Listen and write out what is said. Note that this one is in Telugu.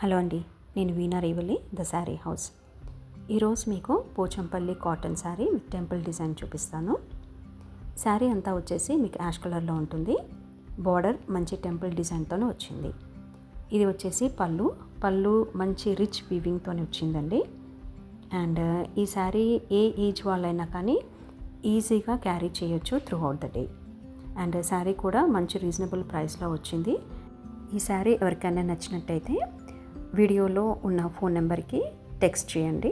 హలో అండి, నేను వీణా రేవల్లి, ద శారీ హౌస్. ఈరోజు మీకు Pochampally cotton sari with temple design చూపిస్తాను. శారీ అంతా వచ్చేసి మీకు యాష్ కలర్లో ఉంటుంది. బార్డర్ మంచి టెంపుల్ డిజైన్తోనే వచ్చింది. ఇది వచ్చేసి పళ్ళు మంచి రిచ్ వీవింగ్తో వచ్చిందండి. అండ్ ఈ శారీ ఏ ఏజ్ వాళ్ళైనా కానీ ఈజీగా క్యారీ చేయొచ్చు through out the day. And sari కూడా మంచి రీజనబుల్ ప్రైస్లో వచ్చింది. ఈ శారీ ఎవరికైనా నచ్చినట్టయితే వీడియోలో ఉన్న ఫోన్ నెంబర్కి టెక్స్ట్ చేయండి.